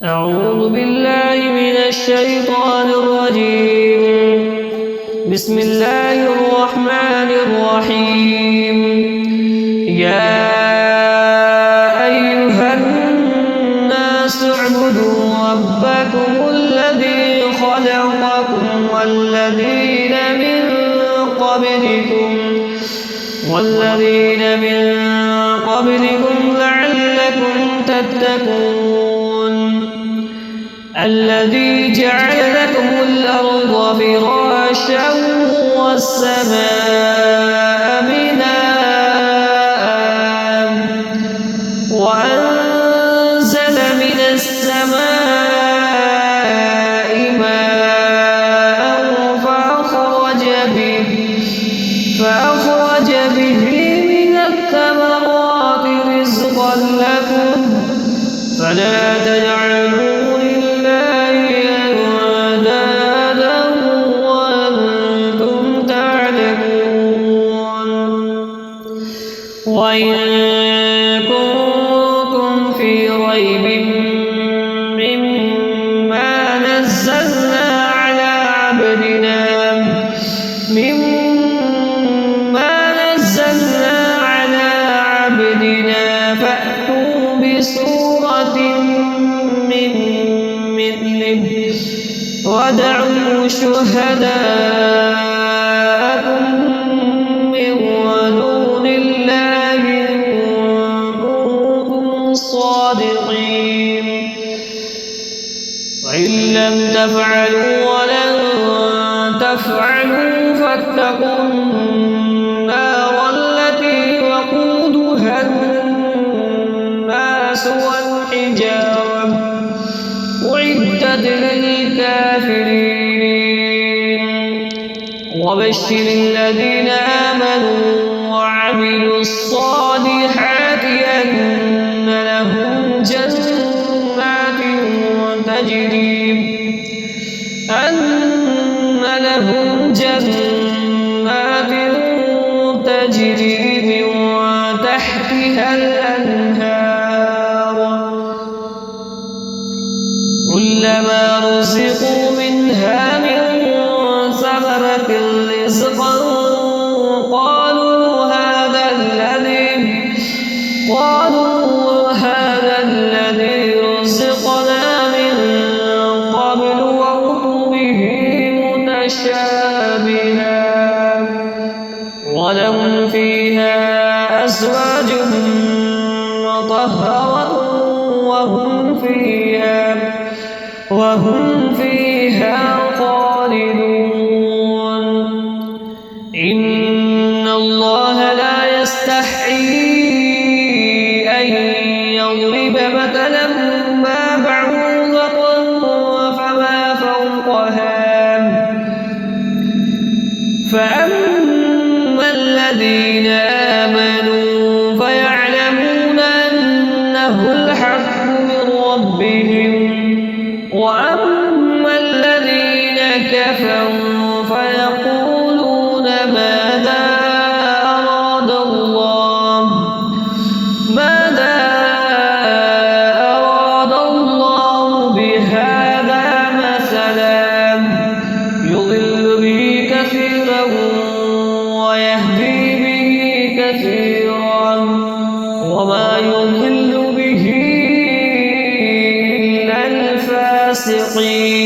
أعوذ بالله من الشيطان الرجيم. بسم الله الرحمن الرحيم. يا أيها الناس اعبدوا ربكم الذي خلقكم والذين من قبلكم لعلكم تتقون. الذي جعل لكم الأرض فراشا والسماء بناء وأنزل من السماء ماء فأخرج به من الثمرات رزقا لكم فلا تجعلوا وإن كنتم في ريب مما نزلنا على عبدنا فأتوا بسورة من مثله وادعوا شهداءكم من دون الله إن كنتم صادقين. وإن لم تفعلوا ولن تفعلوا فاتقوا النار التي وقودها الناس والحجارة أعدت للكافرين. وبشر الذين آمنوا وعملوا الصالحات أن لهم جنات تجري من تحتها الأنهار كلما رزقوا منها من ثمرة رزقا قالوا هذا الذي رزقنا من قبل وأتوا به متشابها ولهم فيها أزواج مطهرة وهم فيها خالدون. إن الله لا يستحيي أن يضرب مثلا ما بعوضة فما فوقها فأما الذين آمنوا فيعلمون أنه الحق من ربهم وأما الذين كفروا فيقولون ماذا أراد الله بهذا مثلا يضل به كثيرا ويهدي به كثيرا وما يضل به إلا الفاسقين.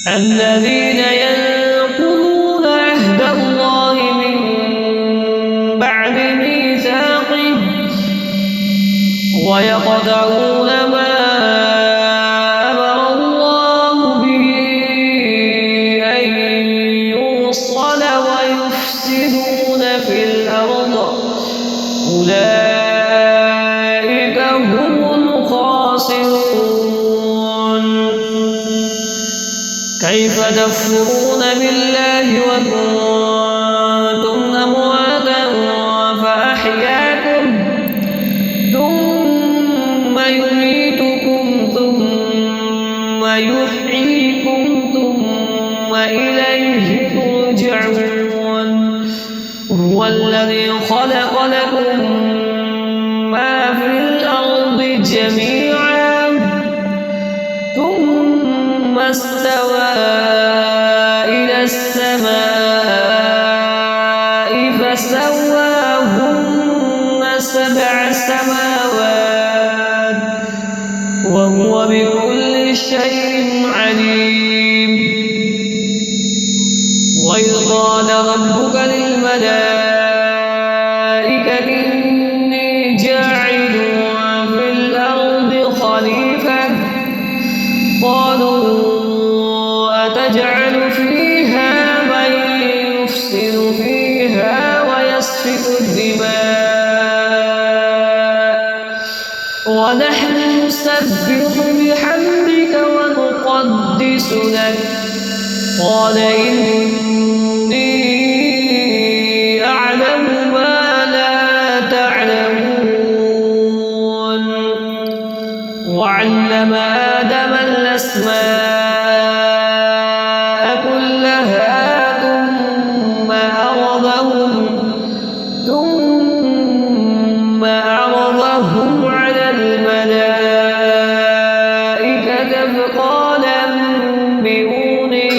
الذين ينقضون عهد الله من بعد ميثاقه ويقطعون ما أمر الله به أن يوصل ويفسدون في الأرض أولئك هم الخاسرون. كيف تكفرون بالله وكنتم أمواتا فأحياكم ثم يميتكم ثم يحييكم ثم إليه ترجعون. هو الذي خلق لكم ما في الأرض جميعا ثم استوى إلى السماء فسواهن 7 سماوات وهو بكل شيء عليم. وإذ قال ربك للملائكة إني جاعل في الأرض خليفة قالوا أتجعل فيها من يفسد فيها ويسفك الدماء ونحن نسبح بحمدك ونقدس لك قال إني أعلم ما لا تعلمون. وعلم آدم الأسماء كلها ثم عرضهم على الملائكة فقال أنبئوني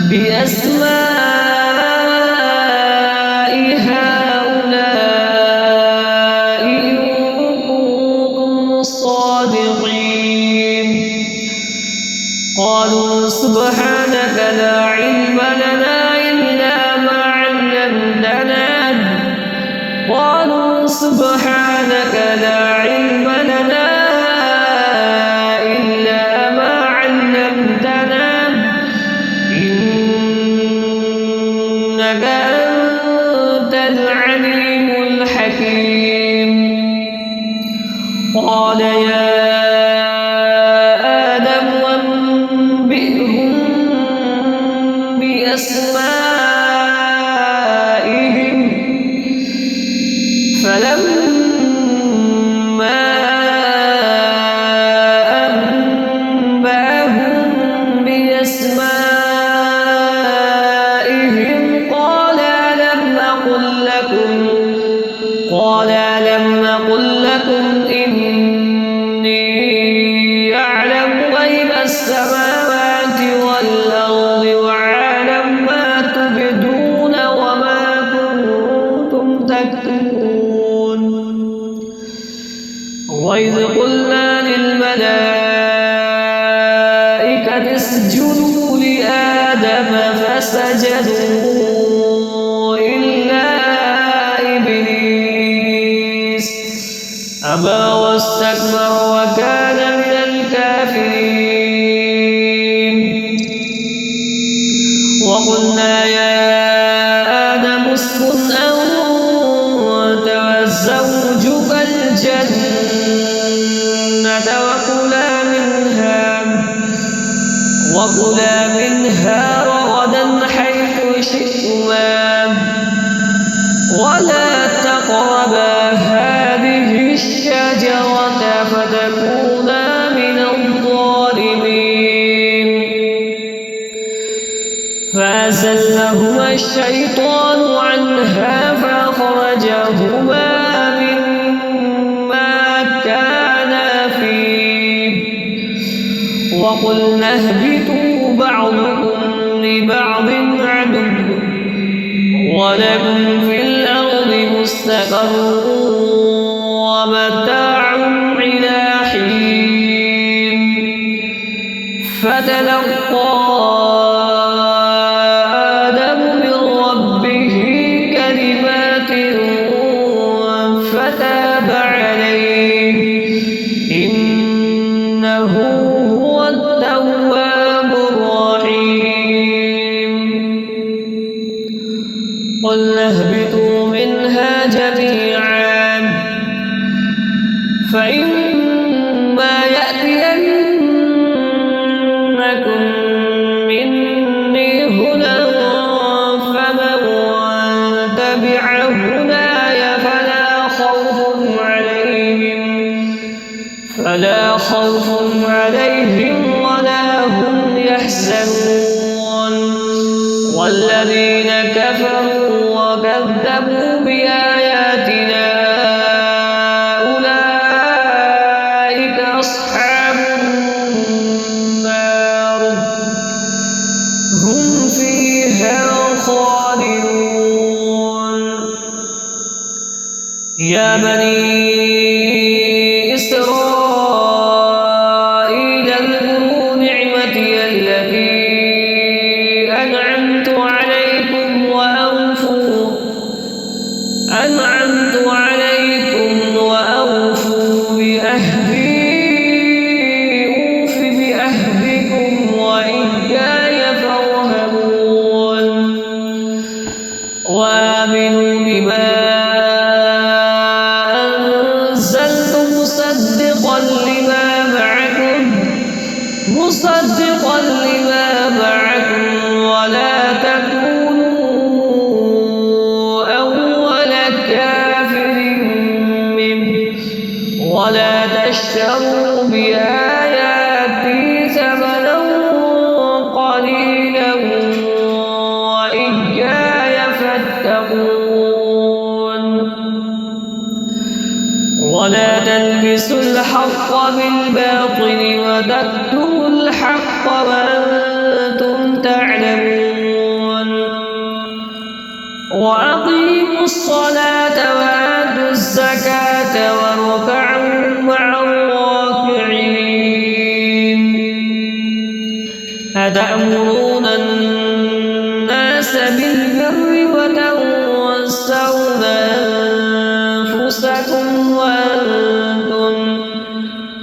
بأسماء هؤلاء إن كنتم صادقين. قالوا سبحانك لا علم لنا إلا ما علمتنا قالوا سبحانك لا علم لنا إلا ما علمتنا إنك أنت العليم الحكيم. قال يا آدم أنبئهم بأسمائهم فلما أنبأهم بأسمائهم قال ألم أقل لكم إني أعلم غيب السماوات والأرض وأعلم ما تبدون وما كنتم تكتمون. وإذ قلنا للملائكة اسجدوا لآدم فسجدوا إلا إبليس أبى واستكبر وكان من الكافرين. وقلنا يا آدم اسكن أنت وزوجك الجنة وكلا منها رغدا حيث شئتما ولا تقربا هذه الشجرة فتكونا من الظالمين. فأزلهما الشيطان عنها فأخرجهما مما كانا فيه وقلنا اهبطوا بعضكم لبعض عدو ولكم في الأرض مستقر ومتاع إلى حين. فتلقى آدم من ربه كلمات فتاب عليه إنه هو التواب الرحيم. قلنا اهبطوا منها جميعا فإما يأتينكم فلا خوف عليهم ولا هم يحزنون والذين كفروا وكذبوا بآياتنا أولئك أصحاب النار هم فيها خالدون يا بني إسرائيل اذكروا نعمتي التي أنعمت عليكم وأوفوا بأهدي أوف بأهدكم وإياي فارهبون وآمنوا بما أنزلت مصدقا لما معكم ولا تكونوا أول كافر منه ولا تشتروا بآياتي ثمنا قليلا وإياي فاتقون ولا تلبسوا الحق بالباطل وتكتموا الحق وأنتم تعلمون وأقيموا الصلاة وآتوا الزكاة واركعوا مع الراكعين أتأمرون الناس بالبر وتنسون أنفسكم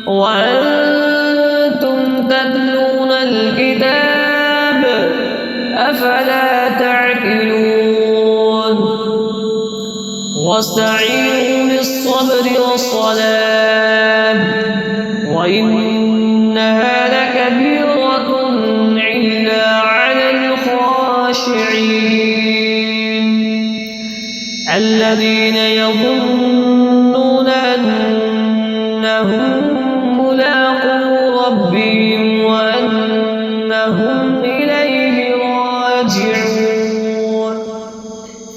وأنتم تتلون الكتاب أفلا تعقلون واستعينوا بالصبر والصلاة وإنها لكبيرة إلا على الخاشعين الذين